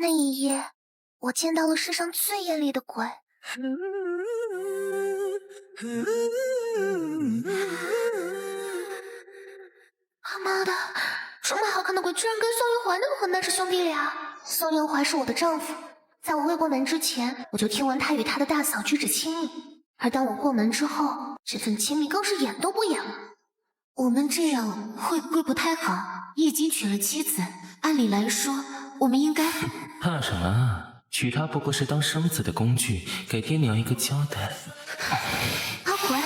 那一夜，我见到了世上最艳丽的鬼。他妈的，这么好看的鬼居然跟宋运怀那个混蛋是兄弟俩！宋运怀是我的丈夫，在我未过门之前，我就听闻他与他的大嫂举止亲密，而当我过门之后，这份亲密更是演都不演了。我们这样会不会不太好？已经娶了妻子，按理来说，我们应该……怕什么啊？娶她不过是当生子的工具，给爹娘一个交代。阿鬼，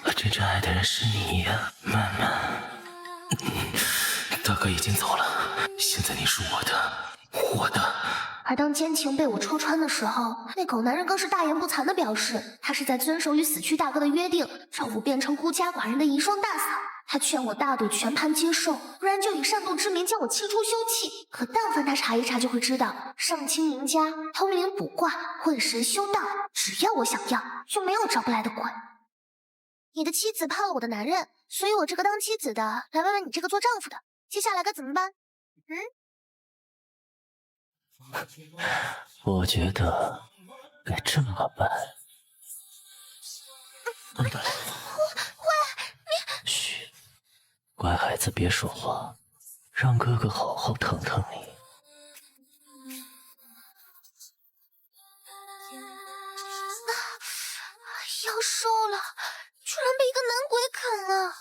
我真正爱的人是你呀，曼曼。大哥已经走了，现在你是我的，我的。而当奸情被我戳穿的时候，那狗男人更是大言不惭地表示，他是在遵守与死去大哥的约定，照顾变成孤家寡人的遗孀大嫂。他劝我大度全盘接受，不然就以擅动之名将我清出休戚。可但凡他查一查，就会知道上清名家、通灵卜卦、混神修道，只要我想要，就没有找不来的鬼。你的妻子怕了我的男人，所以我这个当妻子的来问问你这个做丈夫的，接下来该怎么办？我觉得该这么办。对，嘘，乖孩子别说话，让哥哥好好疼疼你。要瘦了，居然被一个男鬼啃了。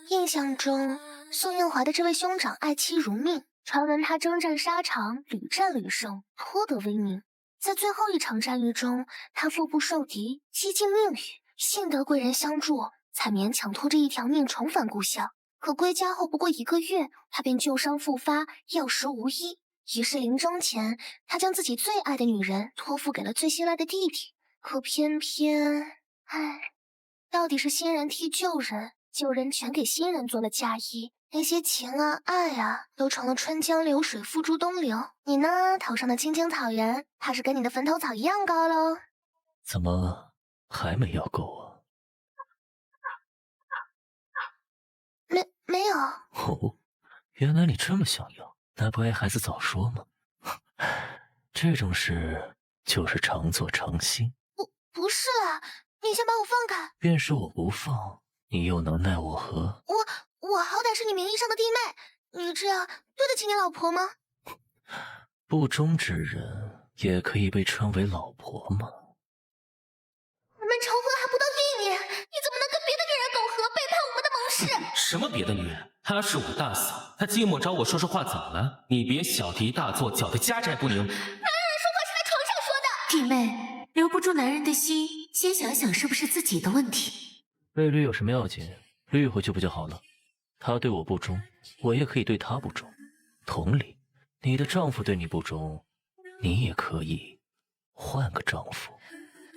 印象中，宋运怀的这位兄长爱妻如命，传闻他征战沙场，屡战屡胜，颇得威名。在最后一场战役中，他腹部受敌，几近命陨，幸得贵人相助，才勉强拖着一条命重返故乡。可归家后不过1个月，他便旧伤复发，药石无医。于是临终前，他将自己最爱的女人托付给了最心爱的弟弟。可偏偏，到底是新人替旧人，旧人全给新人做了嫁衣，那些情啊爱啊，都成了春江流水付诸东流。你呢，头上的青青草原，怕是跟你的坟头草一样高喽。怎么还没要够啊？没有。哦，原来你这么想要，那不爱孩子早说吗？这种事就是常做常新。不是啦，你先把我放开。便是我不放，你又能奈我何？我好歹是你名义上的弟妹，你这样对得起你老婆吗？不忠之人也可以被称为老婆吗？我们成婚还不到1年，你怎么能跟别的女人苟合，背叛我们的盟誓？什么别的女人？她是我大嫂，她寂寞找我说说话怎么了？你别小题大做，搅得家宅不宁。哪有人说话是在床上说的？弟妹，留不住男人的心，先想想是不是自己的问题。被绿有什么要紧？绿回去不就好了？他对我不忠，我也可以对他不忠。同理，你的丈夫对你不忠，你也可以换个丈夫。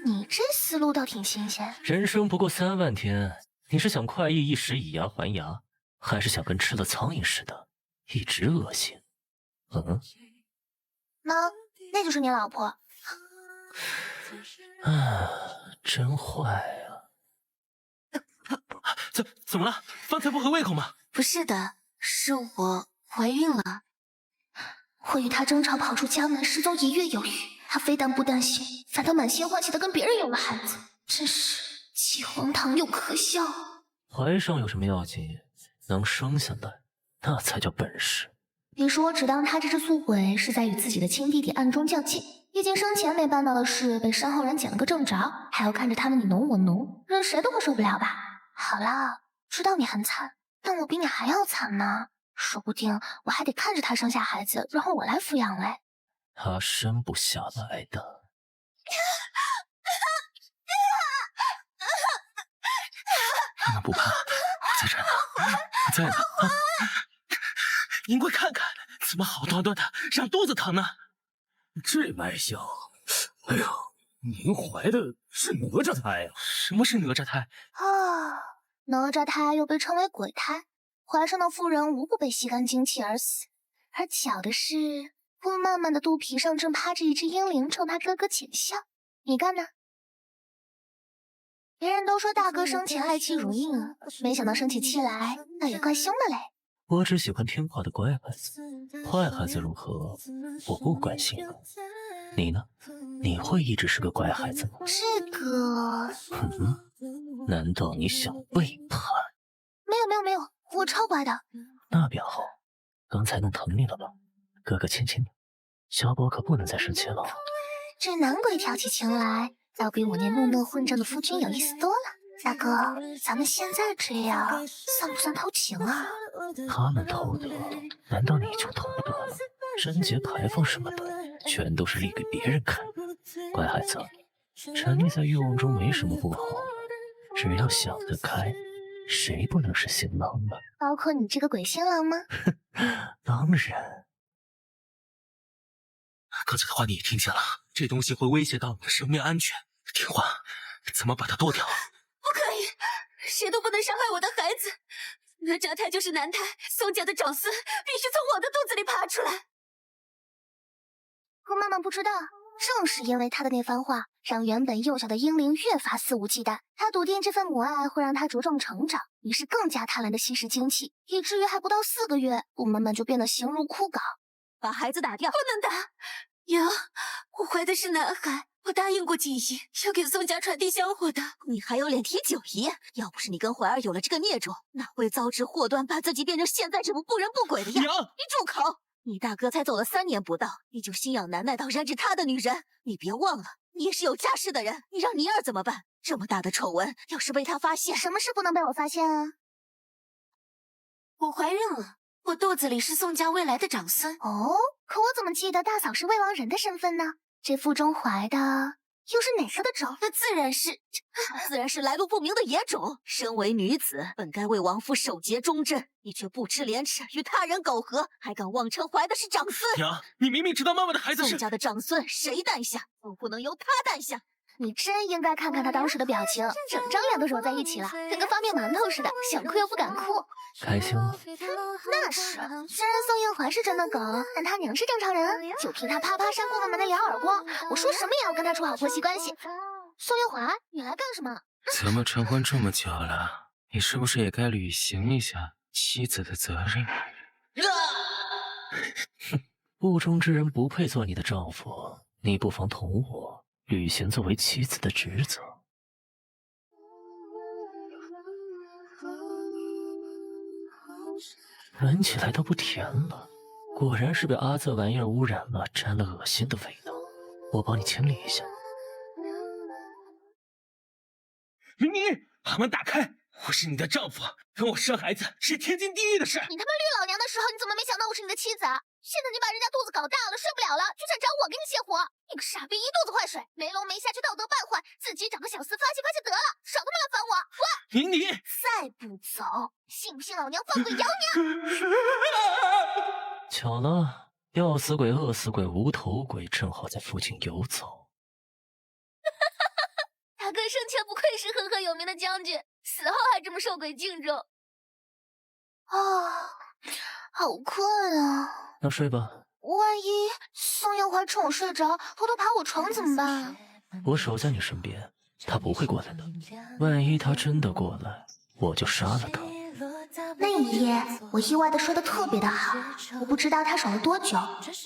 你这思路倒挺新鲜。人生不过3万天，你是想快意一时以牙还牙，还是想跟吃了苍蝇似的一直恶心？那就是你老婆。真坏啊！怎么了？饭菜不合胃口吗？不是的，是我怀孕了。我与他争吵跑出家门，失踪1月有余。他非但不担心，反倒满心欢喜的跟别人有了孩子，真是既荒唐又可笑。怀上有什么要紧？能生下来，那才叫本事。于是我只当他这只素鬼是在与自己的亲弟弟暗中较劲。毕竟生前没办到的事，被身后人捡了个正着，还要看着他们你侬我侬，任谁都会受不了吧？好了，知道你很惨，但我比你还要惨呢。说不定我还得看着他生下孩子，然后我来抚养嘞。他生不下来的。你们不怕？我在这呢，我在呢。您快看看，怎么好端端的让肚子疼呢？这卖相，哎呦，您怀的是哪吒胎呀？什么是哪吒胎？哪吒胎又被称为鬼胎，怀上的妇人无不被吸干精气而死。而巧的是，顾曼曼的肚皮上正趴着一只婴灵，冲她咯咯浅笑。你干呢？别人都说大哥生前爱妻如命，没想到生起气来那也怪凶的嘞。我只喜欢听话的乖孩子，坏孩子如何，我不关心了。你呢？你会一直是个乖孩子吗？这个……难道你想背叛？没有，我超乖的。那便好，刚才弄疼你了吧？哥哥亲亲你。小宝可不能再生气了。这男鬼挑起情来，倒比我那木讷混账的夫君有意思多了。大哥，咱们现在这样算不算偷情啊？他们偷的，难道你就偷不得吗？贞节牌坊什么的，全都是立给别人看的。乖孩子，沉溺在欲望中没什么不好，只要想得开，谁不能是新郎呢？包括你这个鬼新郎吗？当然。刚才的话你也听见了，这东西会威胁到你的生命安全。听话，怎么把它剁掉？不可以，谁都不能伤害我的孩子。哪吒他就是男胎，宋家的长孙必须从我的肚子里爬出来。姑妈妈不知道，正是因为他的那番话，让原本幼小的婴灵越发肆无忌惮。他笃定这份母爱会让他茁壮成长，于是更加贪婪的吸食精气，以至于还不到4个月，顾妈妈就变得形如枯槁。把孩子打掉，不能打。娘，我怀的是男孩，我答应过锦衣要给宋家传递香火的。你还有脸提九姨？要不是你跟怀儿有了这个孽种，哪会遭致祸端，把自己变成现在这副不人不鬼的样？娘，你住口！你大哥才走了3年不到，你就心痒难耐到染指他的女人。你别忘了，你也是有家室的人。你让妮儿怎么办？这么大的丑闻，要是被他发现，什么事不能被我发现啊？我怀孕了，我肚子里是宋家未来的长孙。哦，可我怎么记得大嫂是魏王人的身份呢？这腹中怀的又是哪个的种？那自然是来路不明的野种。身为女子，本该为王父守节忠贞，你却不知廉耻，与他人苟合，还敢妄称怀的是长孙。娘，你明明知道妈妈的孩子是宋家的长孙，谁诞下都不能由他诞下。你真应该看看他当时的表情，整张脸都揉在一起了，跟个方便馒头似的，想哭又不敢哭。开心吗？那是，虽然宋映怀是真的狗，但他娘是正常人，就凭他啪啪扇顾妈妈的两耳光，我说什么也要跟他处好婆媳关系。宋映怀，你来干什么？咱们成婚这么久了，你是不是也该履行一下妻子的责任？不忠之人不配做你的丈夫，你不妨同我履行作为妻子的职责。闻起来都不甜了，果然是被阿这玩意儿污染了，沾了恶心的味道。我帮你清理一下。明明，把门打开！我是你的丈夫，跟我生孩子是天经地义的事。你他妈绿老娘的时候，你怎么没想到我是你的妻子啊？现在你把人家肚子搞大了，睡不了了，就想找我给你泄火。你个傻逼，一肚子坏水，没龙没下却道德败坏，自己找个小厮发泄发泄得了，少他妈来烦我！喂，宁宁，再不走，信不信老娘放鬼咬你？巧了，要死鬼、饿死鬼、无头鬼正好在附近游走。大哥生前不愧是赫赫有名的将军，死后还这么受鬼敬重。好困啊！那睡吧。万一宋映怀趁我睡着，偷偷爬我床怎么办？我守在你身边，他不会过来的。万一他真的过来，我就杀了他。那一夜，我意外的睡得特别的好。我不知道他守了多久，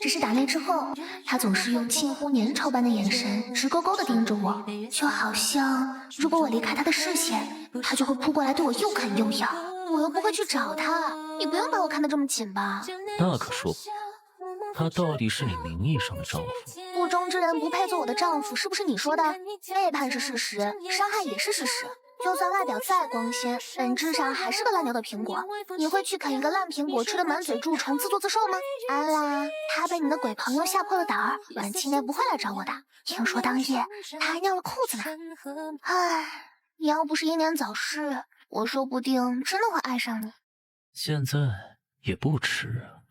只是打那之后，他总是用近乎粘稠般的眼神直勾勾地盯着我，就好像如果我离开他的视线，他就会扑过来对我又啃又咬。我又不会去找他，你不用把我看得这么紧吧？那可说不，他到底是你名义上的丈夫。不忠之人不配做我的丈夫，是不是你说的？背叛是事实，伤害也是事实。就算外表再光鲜，本质上还是个烂掉的苹果。你会去啃一个烂苹果，吃得满嘴蛀虫，自作自受吗？安啦，他被你的鬼朋友吓破了胆儿，短期内不会来找我的。听说当夜他还尿了裤子呢。唉，你要不是英年早逝，我说不定真的会爱上你。现在也不迟啊。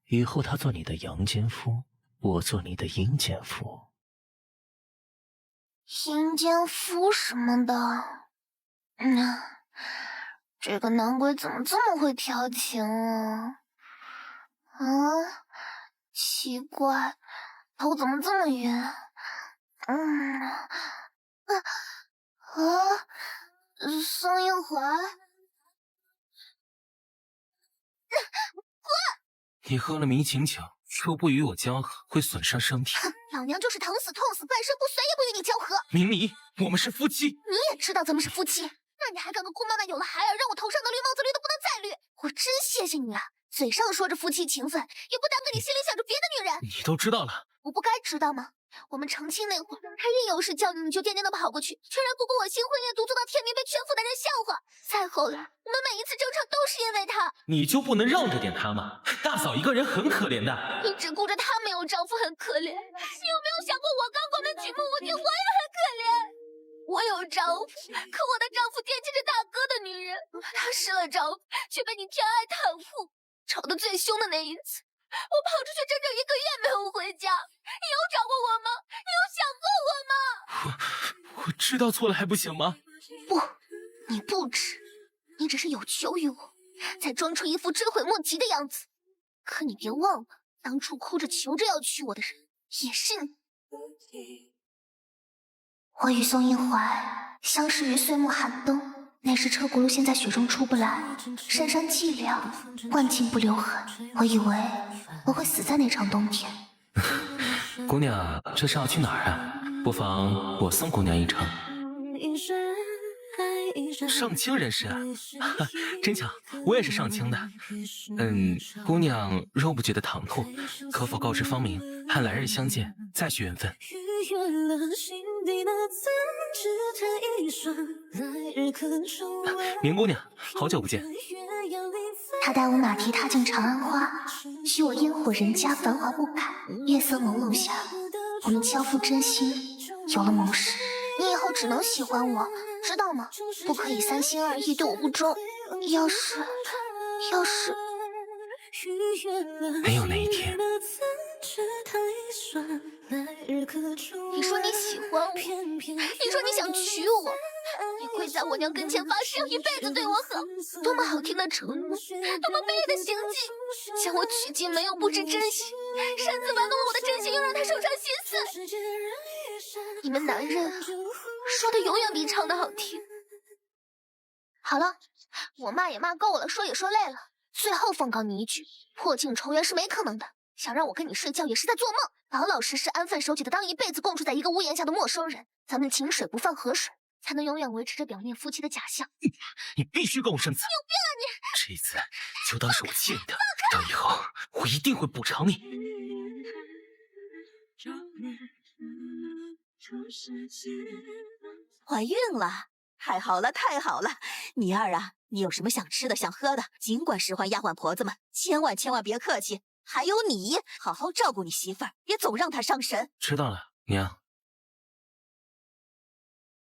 以后他做你的阳奸夫，我做你的阴奸夫。阴奸夫什么的，这个男鬼怎么这么会调情啊？奇怪，头怎么这么晕？宋映怀，你喝了迷情酒，又不与我交合，会损伤身体。哼，老娘就是疼死、痛死、半身不遂也不与你交合。明离，我们是夫妻。你也知道咱们是夫妻，那你还敢跟顾曼曼有了孩儿，让我头上的绿帽子绿的不能再绿？我真谢谢你啊！嘴上说着夫妻情分，也不耽搁你心里想着别的女人。你都知道了，我不该知道吗？我们成亲那会儿，他一有事叫你，你就颠颠的跑过去，却让不顾我心婚夜读做到天明，被全府的人笑话。再后来，我们每一次争吵都是因为他。你就不能让着点他吗？大嫂一个人很可怜的。你只顾着他没有丈夫很可怜，你有没有想过我刚过门举目无亲，我也很可怜。我有丈夫，可我的丈夫惦记着大哥的女人，他失了丈夫，却被你偏爱袒护。吵得最凶的那一次，我跑出去整整1个月没有回家。你有找过我吗？你有想过我吗？我知道错了还不行吗？不，你不知，你只是有求于我，才装出一副追悔莫及的样子。可你别忘了，当初哭着求着要娶我的人也是你。我与宋英怀相识于岁末寒冬，那时车轱辘陷在雪中出不来，山山寂寥，万顷不留痕。我以为我会死在那场冬天。姑娘，这是要去哪儿啊？不妨我送姑娘一程。上清人士啊，真巧，我也是上清的。姑娘若不觉得唐突，可否告知芳名，盼来日相见，再续缘分。明姑娘，好久不见。他带我马蹄踏进长安花，许我烟火人家，繁华不改。夜色朦胧下，我们交付真心，有了盟誓。你以后只能喜欢我，知道吗？不可以3心2意，对我不忠。要是没有那一天。你说你喜欢我，你说你想娶我，你跪在我娘跟前发誓要一辈子对我好，多么好听的承诺，多么卑劣的行径！将我娶进门又不知珍惜，擅自玩弄了我的真心，又让他受伤心碎。你们男人啊，说的永远比唱的好听。好了，我骂也骂够了，说也说累了，最后奉告你一句，破镜重圆是没可能的。想让我跟你睡觉也是在做梦，老老实实安分守己的当一辈子共处在一个屋檐下的陌生人，咱们井水不犯河水，才能永远维持着表面夫妻的假象。你必须跟我生子！有病啊你！这一次就当是我欠你的，到以后我一定会补偿你。怀孕了，太好了，太好了！你二啊，你有什么想吃的、想喝的，尽管使唤丫鬟婆子们，千万别客气。还有你，好好照顾你媳妇儿，别总让她伤神。知道了，娘。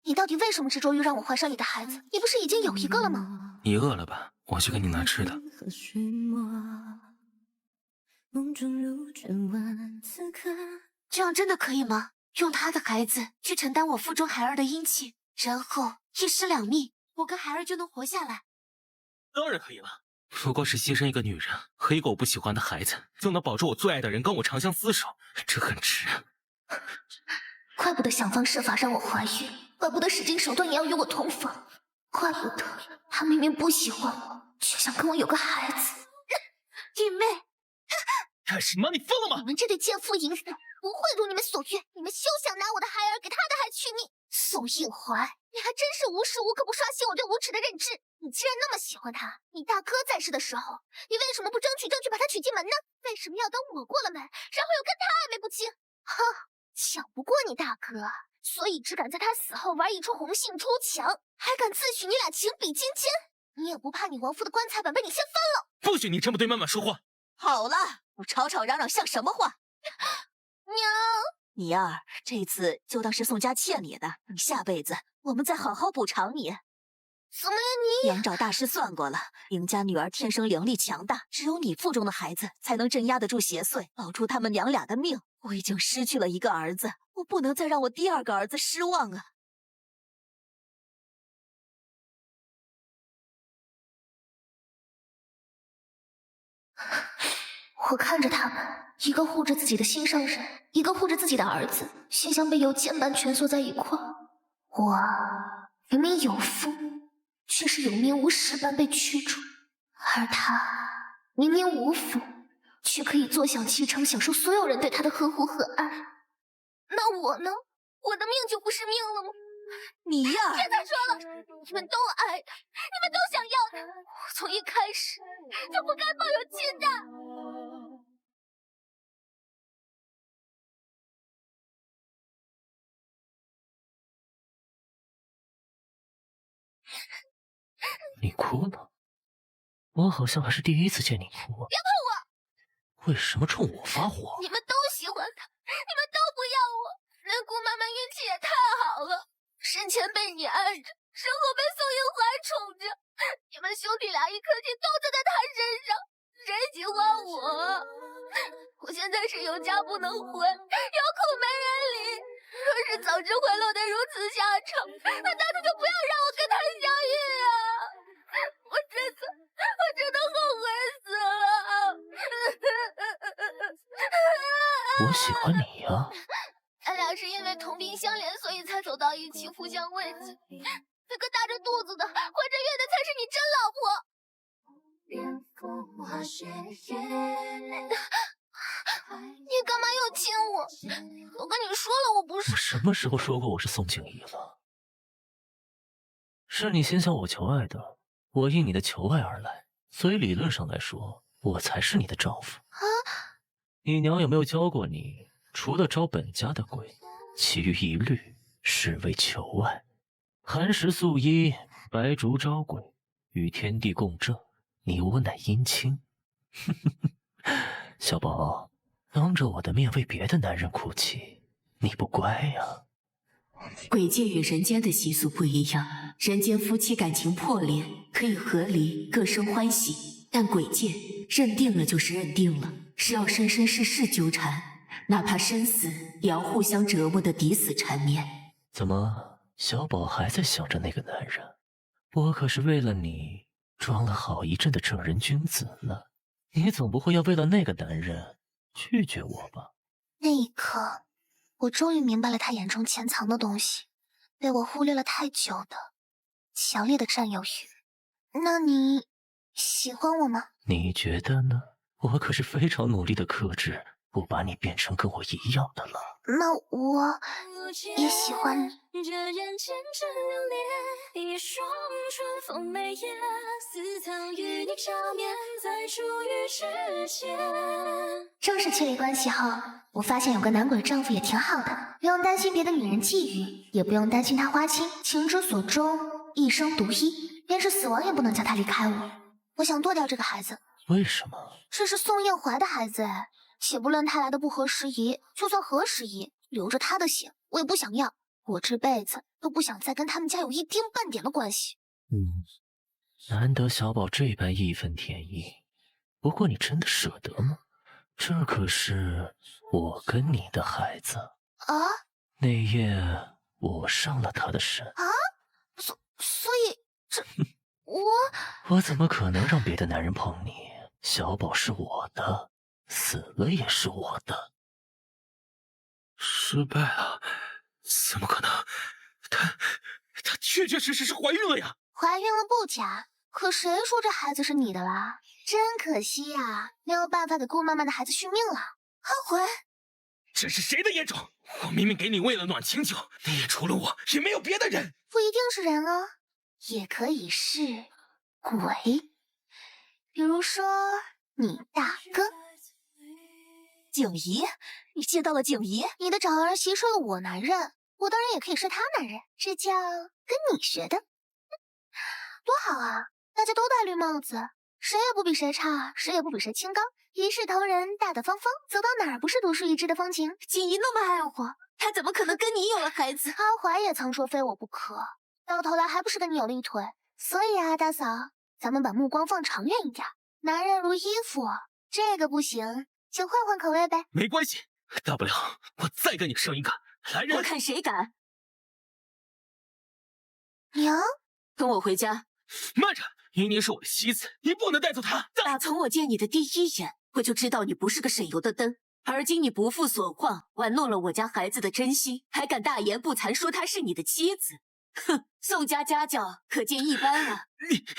你到底为什么执着于让我怀上你的孩子？你不是已经有一个了吗？你饿了吧？我去给你拿吃的。这样真的可以吗？用他的孩子去承担我腹中孩儿的阴气，然后一尸两命，我跟孩儿就能活下来。当然可以了，不过是牺牲一个女人和一个我不喜欢的孩子，就能保住我最爱的人跟我长相厮守，这很值。怪不得想方设法让我怀孕，怪不得使尽手段也要与我同房，怪不得他明明不喜欢我，却想跟我有个孩子。弟妹，干什么？你疯了吗？你们这对奸夫淫妇不会如你们所愿，你们休想拿我的孩儿给他的孩娶你。宋应怀，你还真是无时无刻不刷新我对无耻的认知。你既然那么喜欢他，你大哥在世的时候，你为什么不争取把他娶进门呢？为什么要等我过了门，然后又跟他暧昧不清？哼，抢不过你大哥，所以只敢在他死后玩一出红杏出墙，还敢自诩你俩情比金坚。你也不怕你亡夫的棺材板被你掀翻了？不许你这么对曼曼说话！好了，不吵吵嚷嚷像什么话？娘，你二这次就当是宋家欠你的，你下辈子我们再好好补偿你。怎么你？杨照大师算过了，赢家女儿天生灵力强大，只有你腹中的孩子才能镇压得住邪祟，保住他们娘俩的命。我已经失去了一个儿子，我不能再让我第二个儿子失望啊！我看着他们，一个护着自己的心上人，一个护着自己的儿子，心像被油煎般蜷缩在一块。我明明有夫，却是有名无实般被驱逐，而他明明无夫，却可以坐享其成，享受所有人对他的呵护和爱。那我呢？我的命就不是命了吗？你呀，别再说了，你们都爱他，你们都想要他，我从一开始就不该抱有期待。你哭了？我好像还是第一次见你哭啊！别碰我！为什么冲我发火？你们都喜欢他，你们都不要我，连姑妈妈运气也太好了，生前被你爱着，身后被宋英怀宠着，你们兄弟俩一颗心都栽在他身上，谁喜欢我？我现在是有家不能回，有苦没人理。若是早知会落得如此下场，那当初就不要让我跟他相遇啊！我真的后悔死了。我喜欢你呀！咱俩是因为同病相怜，所以才走到一起，互相慰藉。那个大着肚子的、怀着孕的才是你真老婆。你干嘛又亲我？我跟你说了，我不是。我什么时候说过我是宋景怡了？是你先向我求爱的，我应你的求爱而来，所以理论上来说，我才是你的丈夫。啊！你娘有没有教过你，除了招本家的鬼，其余一律是为求爱？寒食素衣，白烛招鬼，与天地共正，你我乃姻亲。小宝，当着我的面为别的男人哭泣，你不乖呀。鬼界与人间的习俗不一样，人间夫妻感情破裂可以和离，各生欢喜，但鬼界认定了就是认定了，是要生生世世纠缠，哪怕生死也要互相折磨的抵死缠绵。怎么，小宝还在想着那个男人？我可是为了你装了好一阵的正人君子呢，你总不会要为了那个男人拒绝我吧？那一刻，我终于明白了他眼中潜藏的东西，被我忽略了太久的强烈的占有欲。那你喜欢我吗？你觉得呢？我可是非常努力的克制，不把你变成跟我一样的了。那我也喜欢你。这人间真流连，一双春风眉眼，似曾与你照面，在初遇之前。正式确立关系后，我发现有个男鬼丈夫也挺好的，不用担心别的女人觊觎，也不用担心他花心，情之所钟，一生独一，便是死亡也不能叫他离开我。我想剁掉这个孩子。为什么？这是宋燕怀的孩子哎，且不论他来的不合时宜，就算合时宜，流着他的血，我也不想要。我这辈子都不想再跟他们家有一丁半点的关系。难得小宝这般义愤填膺，不过你真的舍得吗？这可是我跟你的孩子啊！那夜我上了他的身啊！所以这我怎么可能让别的男人碰你？小宝是我的，死了也是我的。失败了？怎么可能？她确确实实是怀孕了呀！怀孕了不假，可谁说这孩子是你的啦？真可惜呀，没有办法给顾妈妈的孩子续命了。阿怀，这是谁的野种？我明明给你喂了暖清酒，你也除了我也没有别的人。不一定是人啊，也可以是鬼，比如说你大哥。景怡，你见到了景怡？你的长儿媳睡了我男人，我当然也可以睡他男人，这叫跟你学的，多好啊！大家都戴绿帽子，谁也不比谁差，谁也不比谁清高，一视同仁，大大方方，走到哪儿不是独树一帜的风情？景怡那么爱我，她怎么可能跟你有了孩子？阿怀也曾说非我不可，到头来还不是跟你有了一腿。所以啊，大嫂，咱们把目光放长远一点，男人如衣服，这个不行。就换换口味呗，没关系，大不了我再跟你生一个。来人，我看谁敢！娘，跟我回家。慢着，依妮是我的妻子，你不能带走她。打从我见你的第一眼，我就知道你不是个省油的灯。而今你不负所望，玩弄了我家孩子的真心，还敢大言不惭说她是你的妻子。哼，宋家家教可见一斑了。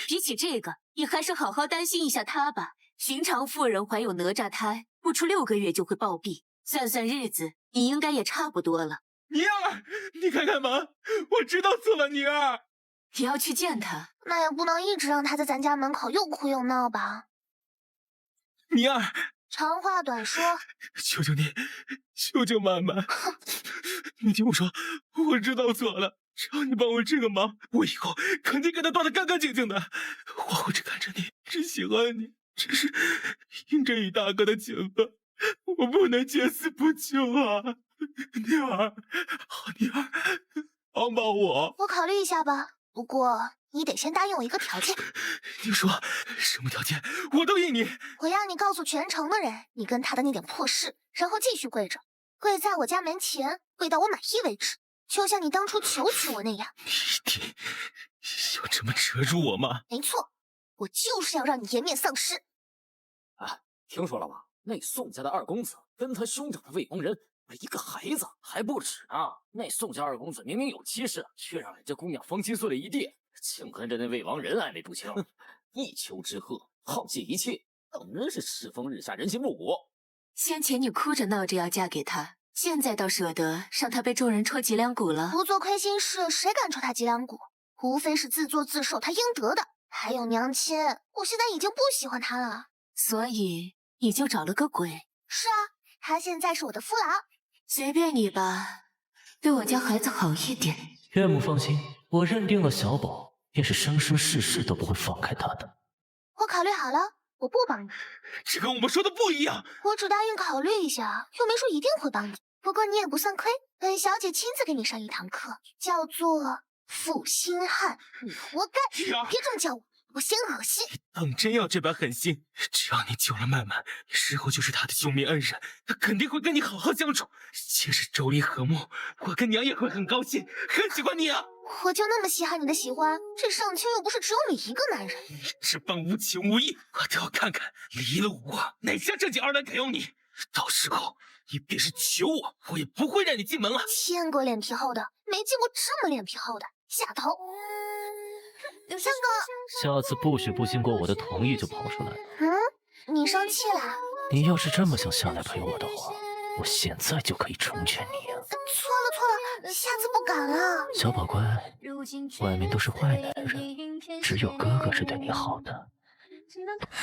比起这个，你还是好好担心一下她吧。寻常妇人怀有哪吒胎，不出6个月就会暴毙。算算日子，你应该也差不多了。宁儿，你看看嘛，我知道错了，宁儿。你要去见他，那也不能一直让他在咱家门口又哭又闹吧？宁儿，长话短说，求求你，求求妈妈，你听我说，我知道错了，只要你帮我这个忙，我以后肯定跟他断得干干净净的。我会只看着你，只喜欢你，只是因着与大哥的情分，我不能见死不救啊！宁儿，好宁儿，帮帮我！我考虑一下吧。不过你得先答应我一个条件。你说什么条件，我都应你。我要你告诉全城的人，你跟他的那点破事，然后继续跪着，跪在我家门前，跪到我满意为止，就像你当初求娶我那样。你一定要这么扯住我吗？没错，我就是要让你颜面丧失。啊，听说了吧？那宋家的二公子跟他兄长的未亡人一个孩子还不止啊！那宋家二公子明明有妻室，却让人家姑娘芳心碎了一地，竟跟着那未亡人暧昧不清，一丘之貉，好借一切，等真是世风日下，人心不古。先前你哭着闹着要嫁给他，现在倒舍得让他被众人戳脊梁骨了。不做亏心事，谁敢戳他脊梁骨？无非是自作自受，他应得的。还有娘亲，我现在已经不喜欢他了，所以你就找了个鬼。是啊，他现在是我的夫郎。随便你吧，对我家孩子好一点。岳母放心，我认定了小宝，便是生生世世都不会放开他的。我考虑好了，我不帮你。这跟我们说的不一样。我只答应考虑一下，又没说一定会帮你。不过你也不算亏，本小姐亲自给你上一堂课，叫做负心汉。你活该！别这么叫我，我嫌恶心。当真要这般狠心，只要你救了曼曼，日后就是他的救命恩人，他肯定会跟你好好相处，皆是妯娌和睦。我跟娘也会很高兴，很喜欢你啊！我就那么稀罕你的喜欢？这上清又不是只有你一个男人。这般无情无义，我都要看看离了我哪家正经二奶敢要你。到时候你便是求我，我也不会让你进门了。见过脸皮厚的，没见过这么脸皮厚的。下头。三哥，下次不许不经过我的同意就跑出来了。你生气了？你要是这么想下来陪我的话，我现在就可以成全你啊！错了，下次不敢了。小宝乖，外面都是坏男人，只有哥哥是对你好的。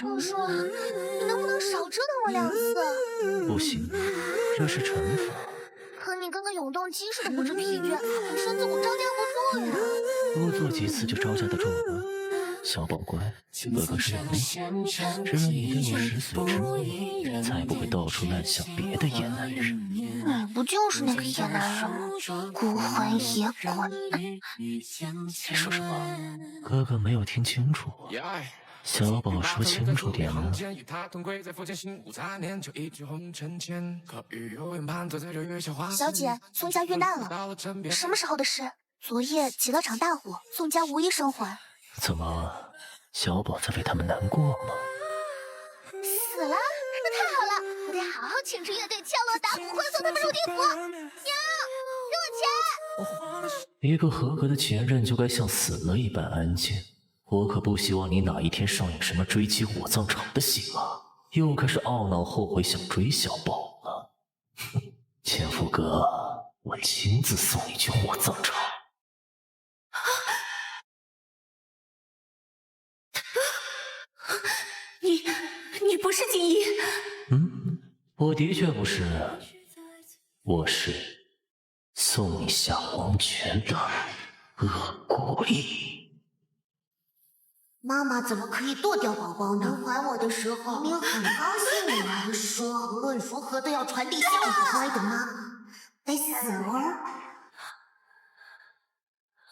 我说，你能不能少折腾我2次？不行，这是惩罚。可你跟个永动机似的不知疲倦，我身子骨招架不住呀。多做几次就招架得住了。小宝乖，哥哥是有力，只要你对我食髓知味，才不会到处滥想别的野男人。你不就是那个野男人吗？孤魂野鬼。你说什么？哥哥没有听清楚啊。小宝说清楚点呢。小姐，宋家遇难了。什么时候的事？昨夜起了场大火，宋家无一生还。怎么，小宝在为他们难过吗？死了？那太好了，我得好好请支乐队敲锣打鼓，欢送他们入地府。娘，给我钱！一个合格的前任就该像死了一般安静。我可不希望你哪一天上演什么追击火葬场的戏码，又开始懊恼后悔想追小宝了。哼，前夫哥，我亲自送你去火葬场。你不是锦衣？我的确不是，我是送你下黄泉的恶鬼。妈妈怎么可以剁掉宝宝呢？还我的时候明明很高兴呢，还说无论如何都要传递香火。乖的妈妈该死了。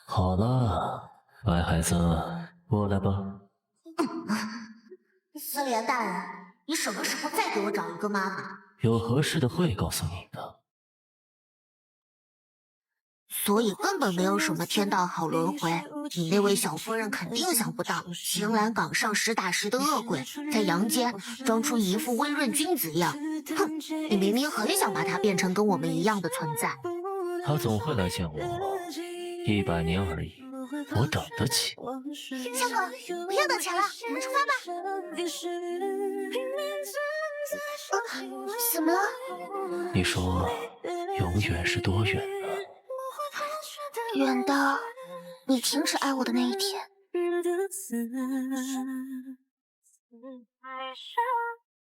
好了，乖孩子，过来吧。思莲大人，你什么时候再给我找一个妈妈？有合适的会告诉你的。所以根本没有什么天道好轮回。你那位小夫人肯定想不到，晴岚岗上实打实的恶鬼，在阳间装出一副温润君子样。哼，你明明很想把他变成跟我们一样的存在。他总会来见我，100年而已，我等得起。相公，不要等钱了，我们出发吧。怎么了？你说永远是多远呢？远到你停止爱我的那一天。